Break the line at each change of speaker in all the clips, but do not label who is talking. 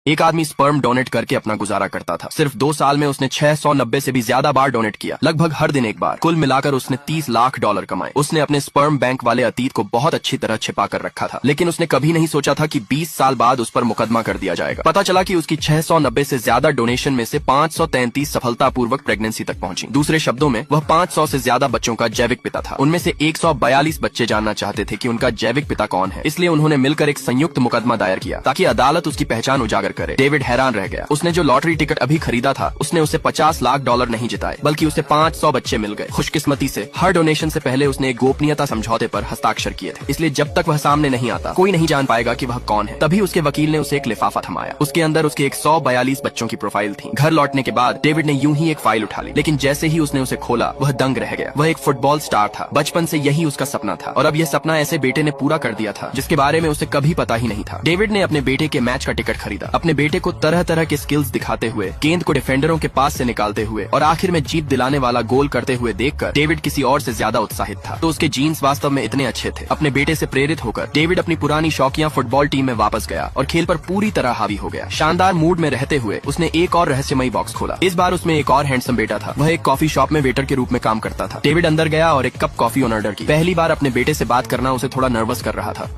एक आदमी sperm donate करके अपना गुजारा करता था। सिर्फ 2 साल में उसने 690 से भी ज्यादा बार डोनेट किया, लगभग हर दिन एक बार। कुल मिलाकर उसने $30 लाख कमाए। उसने अपने स्पर्म बैंक वाले अतीत को बहुत अच्छी तरह छिपा कर रखा था, लेकिन उसने कभी नहीं सोचा था कि 20 साल बाद उस पर मुकदमा कर दिया जाएगा। पता चला कि उसकी 690 से ज्यादा डोनेशन में से 533 सफलतापूर्वक प्रेगनेंसी तक पहुंची। दूसरे शब्दों में वह 500 से ज्यादा बच्चों का जैविक पिता था। उनमें से 142 बच्चे जानना चाहते थे कि उनका जैविक पिता कौन है, इसलिए उन्होंने मिलकर एक संयुक्त मुकदमा दायर किया ताकि अदालत उसकी पहचान उजागर करे। डेविड हैरान रह गया। उसने जो लॉटरी टिकट अभी खरीदा था, उसने उसे $50 लाख नहीं जिताए, बल्कि उसे 500 बच्चे मिल गए। खुशकिस्मती से हर डोनेशन से पहले उसने एक गोपनीयता समझौते पर हस्ताक्षर किए थे, इसलिए जब तक वह सामने नहीं आता कोई नहीं जान पाएगा कि वह कौन है। तभी उसके वकील ने उसे एक लिफाफा थमाया। उसके अंदर उसके 142 बच्चों की प्रोफाइल थी। घर लौटने के बाद डेविड ने यूं ही एक फाइल उठा ली, लेकिन जैसे ही उसने उसे खोला वह दंग रह गया। वह एक फुटबॉल स्टार था। बचपन से यही उसका सपना था, और अब यह सपना ऐसे बेटे ने पूरा कर दिया था जिसके बारे में उसे कभी पता ही नहीं था। डेविड ने अपने बेटे के मैच का टिकट खरीदा। अपने बेटे को तरह तरह के स्किल्स दिखाते हुए, गेंद को डिफेंडरों के पास से निकालते हुए और आखिर में जीत दिलाने वाला गोल करते हुए देखकर डेविड किसी और से ज्यादा उत्साहित था। तो उसके जीन्स वास्तव में इतने अच्छे थे। अपने बेटे से प्रेरित होकर डेविड अपनी पुरानी शौकिया फुटबॉल टीम में वापस गया और खेल पर पूरी तरह हावी हो गया। शानदार मूड में रहते हुए उसने एक और रहस्यमयी बॉक्स खोला। इस बार उसमें एक और हैंडसम बेटा था। वह एक कॉफी शॉप में वेटर के रूप में काम करता था। डेविड अंदर गया और एक कप कॉफी ऑर्डर की। पहली बार अपने बेटे से बात करना उसे थोड़ा नर्वस कर रहा था।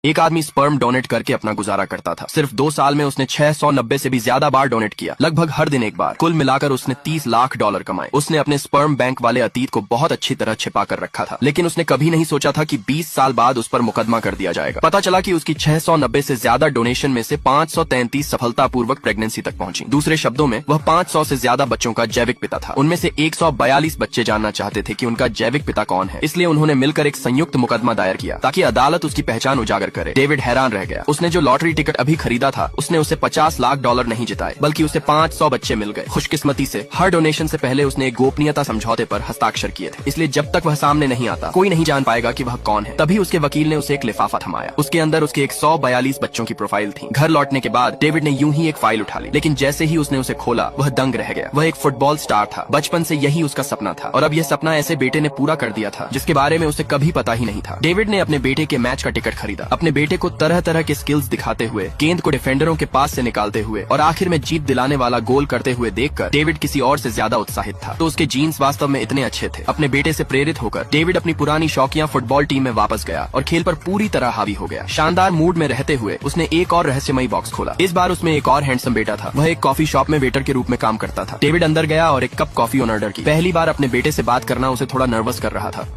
एक आदमी स्पर्म डोनेट करके अपना गुजारा करता था। सिर्फ 2 साल में उसने 690 से भी ज्यादा बार डोनेट किया, लगभग हर दिन एक बार। कुल मिलाकर उसने $30 लाख कमाए। उसने अपने स्पर्म बैंक वाले अतीत को बहुत अच्छी तरह छिपा कर रखा था, लेकिन उसने कभी नहीं सोचा था कि 20 साल बाद उस पर मुकदमा कर दिया जाएगा। पता चला कि उसकी 690 से ज्यादा डोनेशन में से 533 सफलतापूर्वक प्रेगनेंसी तक पहुंची। दूसरे शब्दों में वह 500 से ज्यादा बच्चों का जैविक पिता था। उनमें से 142 बच्चे जानना चाहते थे कि उनका जैविक पिता कौन है, इसलिए उन्होंने मिलकर एक संयुक्त मुकदमा दायर किया ताकि अदालत उसकी पहचान उजागर करे। डेविड हैरान रह गया। उसने जो लॉटरी टिकट अभी खरीदा था, उसने उसे $50 लाख नहीं जिताए, बल्कि उसे 500 बच्चे मिल गए। खुशकिस्मती से हर डोनेशन से पहले उसने एक गोपनीयता समझौते पर हस्ताक्षर किए थे, इसलिए जब तक वह सामने नहीं आता कोई नहीं जान पाएगा कि वह कौन है। तभी उसके वकील ने उसे एक लिफाफा थमाया। उसके अंदर उसके 142 बच्चों की प्रोफाइल थी। घर लौटने के बाद डेविड ने यूं ही एक फाइल उठा ली, लेकिन जैसे ही उसने उसे खोला वह दंग रह गया। वह एक फुटबॉल स्टार था। बचपन से यही उसका सपना था, और अब यह सपना ऐसे बेटे ने पूरा कर दिया था जिसके बारे में उसे कभी पता ही नहीं था। डेविड ने अपने बेटे के मैच का टिकट खरीदा। अपने बेटे को तरह तरह के स्किल्स दिखाते हुए, गेंद को डिफेंडरों के पास से निकालते हुए और आखिर में जीत दिलाने वाला गोल करते हुए देखकर डेविड किसी और से ज्यादा उत्साहित था। तो उसके जीन्स वास्तव में इतने अच्छे थे। अपने बेटे से प्रेरित होकर डेविड अपनी पुरानी शौकिया फुटबॉल टीम में वापस गया और खेल पर पूरी तरह हावी हो गया। शानदार मूड में रहते हुए उसने एक और रहस्यमयी बॉक्स खोला। इस बार उसमें एक और हैंडसम बेटा था। वह एक कॉफी शॉप में वेटर के रूप में काम करता था। डेविड अंदर गया और एक कप कॉफी ऑर्डर की। पहली बार अपने बेटे से बात करना उसे थोड़ा नर्वस कर रहा था।